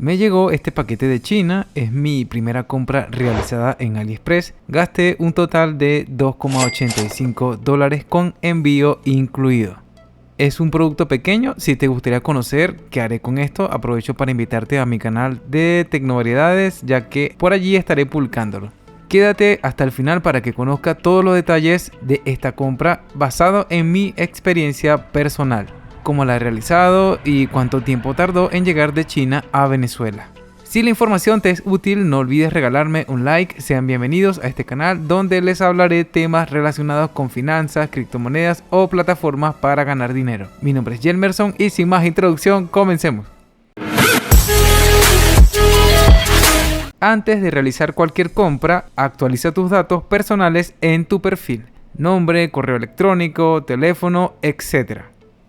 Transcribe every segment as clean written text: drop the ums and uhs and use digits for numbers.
Me llegó este paquete de China, es mi primera compra realizada en AliExpress. Gasté un total de $2,85 con envío incluido. Es un producto pequeño. Si te gustaría conocer qué haré con esto, aprovecho para invitarte a mi canal de Tecnovariedades, ya que por allí estaré publicándolo. Quédate hasta el final para que conozca todos los detalles de esta compra basado en mi experiencia personal, cómo la he realizado y cuánto tiempo tardó en llegar de China a Venezuela. Si la información te es útil, no olvides regalarme un like. Sean bienvenidos a este canal donde les hablaré temas relacionados con finanzas, criptomonedas o plataformas para ganar dinero. Mi nombre es Jelmerson y sin más introducción, comencemos. Antes de realizar cualquier compra, actualiza tus datos personales en tu perfil: nombre, correo electrónico, teléfono, etc.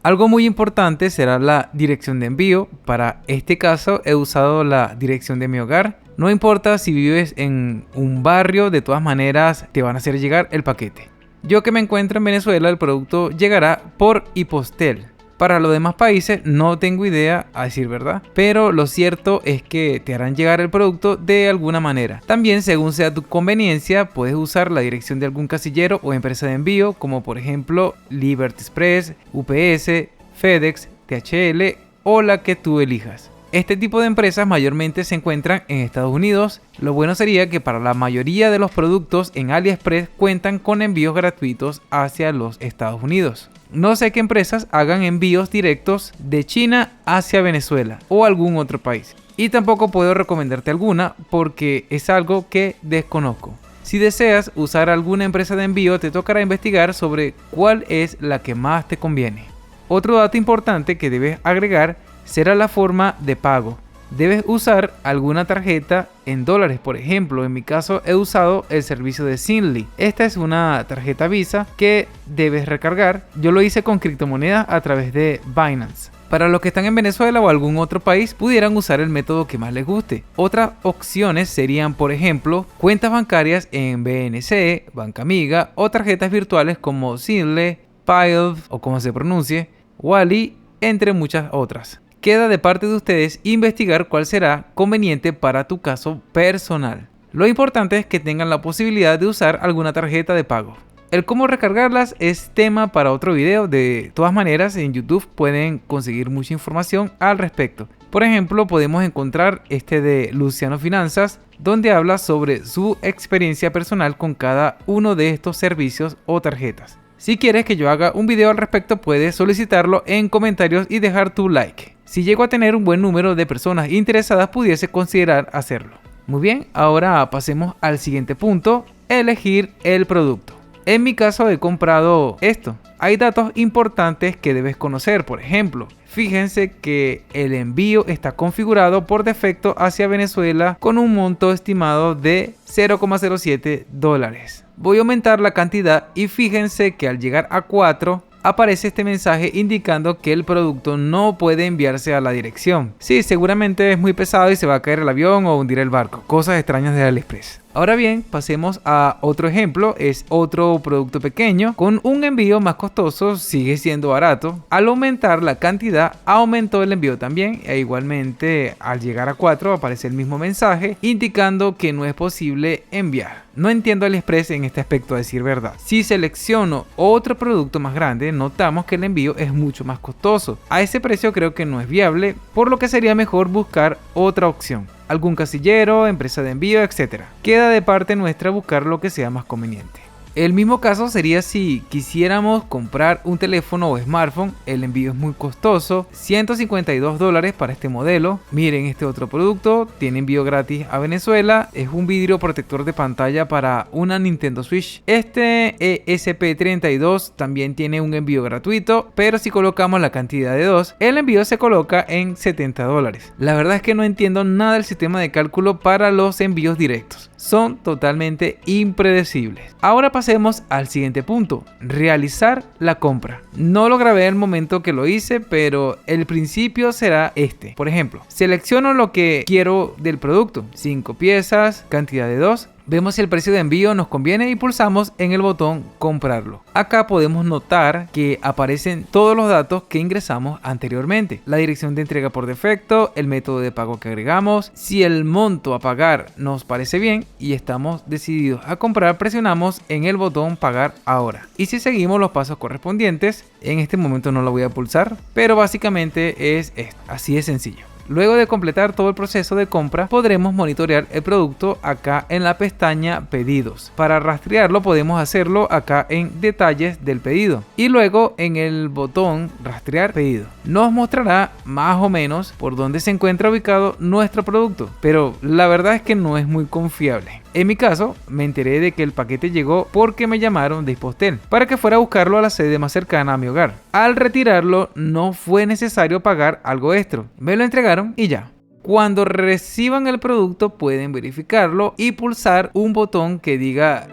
Algo muy importante será la dirección de envío. Para este caso he usado la dirección de mi hogar. No importa si vives en un barrio, de todas maneras te van a hacer llegar el paquete. Yo que me encuentro en Venezuela, el producto llegará por Hipostel. Para los demás países no tengo idea, a decir verdad, pero lo cierto es que te harán llegar el producto de alguna manera. También, según sea tu conveniencia, puedes usar la dirección de algún casillero o empresa de envío, como por ejemplo Liberty Express, UPS, FedEx, DHL o la que tú elijas. Este tipo de empresas mayormente se encuentran en Estados Unidos. Lo bueno sería que para la mayoría de los productos en AliExpress cuentan con envíos gratuitos hacia los Estados Unidos. No sé qué empresas hagan envíos directos de China hacia Venezuela o algún otro país. Y tampoco puedo recomendarte alguna porque es algo que desconozco. Si deseas usar alguna empresa de envío, te tocará investigar sobre cuál es la que más te conviene. Otro dato importante que debes agregar será la forma de pago. Debes usar alguna tarjeta en dólares. Por ejemplo, en mi caso he usado el servicio de Zinli. Esta es una tarjeta Visa que debes recargar. Yo lo hice con criptomonedas a través de Binance. Para los que están en Venezuela o algún otro país, pudieran usar el método que más les guste. Otras opciones serían, por ejemplo, cuentas bancarias en BNC, Banca Amiga o tarjetas virtuales como Zinli, Pile o como se pronuncie, Wally, entre muchas otras. Queda de parte de ustedes investigar cuál será conveniente para tu caso personal. Lo importante es que tengan la posibilidad de usar alguna tarjeta de pago. El cómo recargarlas es tema para otro video. De todas maneras, en YouTube pueden conseguir mucha información al respecto. Por ejemplo, podemos encontrar este de Luciano Finanzas, donde habla sobre su experiencia personal con cada uno de estos servicios o tarjetas. Si quieres que yo haga un video al respecto, puedes solicitarlo en comentarios y dejar tu like. Si llego a tener un buen número de personas interesadas, pudiese considerar hacerlo. Muy bien, ahora pasemos al siguiente punto: elegir el producto. En mi caso he comprado esto. Hay datos importantes que debes conocer. Por ejemplo, fíjense que el envío está configurado por defecto hacia Venezuela con un monto estimado de $0,07. Voy a aumentar la cantidad y fíjense que al llegar a 4 aparece este mensaje indicando que el producto no puede enviarse a la dirección. Sí, seguramente es muy pesado y se va a caer el avión o hundir el barco. Cosas extrañas de AliExpress. Ahora bien, pasemos a otro ejemplo. Es otro producto pequeño con un envío más costoso. Sigue siendo barato. Al aumentar la cantidad, aumentó el envío también. E igualmente, al llegar a 4 aparece el mismo mensaje indicando que no es posible enviar. No entiendo AliExpress en este aspecto, a decir verdad. Si selecciono otro producto más grande, notamos que el envío es mucho más costoso. A ese precio creo que no es viable, por lo que sería mejor buscar otra opción. Algún casillero, empresa de envío, etc. Queda de parte nuestra buscar lo que sea más conveniente. El mismo caso sería si quisiéramos comprar un teléfono o smartphone. El envío es muy costoso, $152 para este modelo. Miren este otro producto, tiene envío gratis a Venezuela. Es un vidrio protector de pantalla para una Nintendo Switch. Este ESP32 también tiene un envío gratuito, pero si colocamos la cantidad de 2, el envío se coloca en $70. La verdad es que no entiendo nada del sistema de cálculo para los envíos directos. Son totalmente impredecibles. Ahora pasemos al siguiente punto: realizar la compra. No lo grabé en el momento que lo hice, pero el principio será este. Por ejemplo, selecciono lo que quiero del producto: 5 piezas, cantidad de 2. Vemos si el precio de envío nos conviene y pulsamos en el botón comprarlo. Acá podemos notar que aparecen todos los datos que ingresamos anteriormente. La dirección de entrega por defecto, el método de pago que agregamos, si el monto a pagar nos parece bien y estamos decididos a comprar, presionamos en el botón pagar ahora. Y si seguimos los pasos correspondientes, en este momento no lo voy a pulsar, pero básicamente es esto, así de sencillo. Luego de completar todo el proceso de compra, podremos monitorear el producto acá en la pestaña Pedidos. Para rastrearlo podemos hacerlo acá en Detalles del pedido y luego en el botón Rastrear pedido. Nos mostrará más o menos por dónde se encuentra ubicado nuestro producto, pero la verdad es que no es muy confiable. En mi caso, me enteré de que el paquete llegó porque me llamaron de Hispostel para que fuera a buscarlo a la sede más cercana a mi hogar. Al retirarlo, no fue necesario pagar algo extra. Me lo entregaron y ya. Cuando reciban el producto, pueden verificarlo y pulsar un botón que diga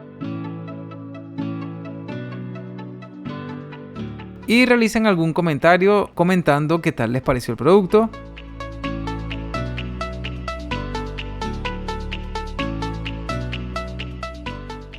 y realicen algún comentario comentando qué tal les pareció el producto.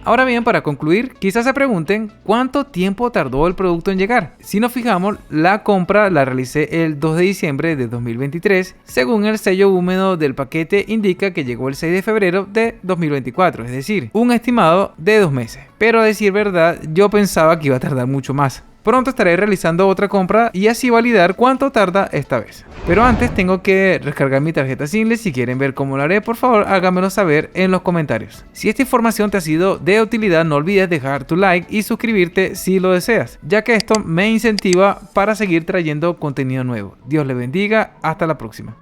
Ahora bien, para concluir, quizás se pregunten cuánto tiempo tardó el producto en llegar. Si nos fijamos, la compra la realicé el 2 de diciembre de 2023. Según el sello húmedo del paquete, indica que llegó el 6 de febrero de 2024, es decir, un estimado de 2 meses. Pero a decir verdad, yo pensaba que iba a tardar mucho más. Pronto estaré realizando otra compra y así validar cuánto tarda esta vez. Pero antes tengo que descargar mi tarjeta Seamless. Si quieren ver cómo lo haré, por favor háganmelo saber en los comentarios. Si esta información te ha sido de utilidad, no olvides dejar tu like y suscribirte si lo deseas, ya que esto me incentiva para seguir trayendo contenido nuevo. Dios les bendiga, hasta la próxima.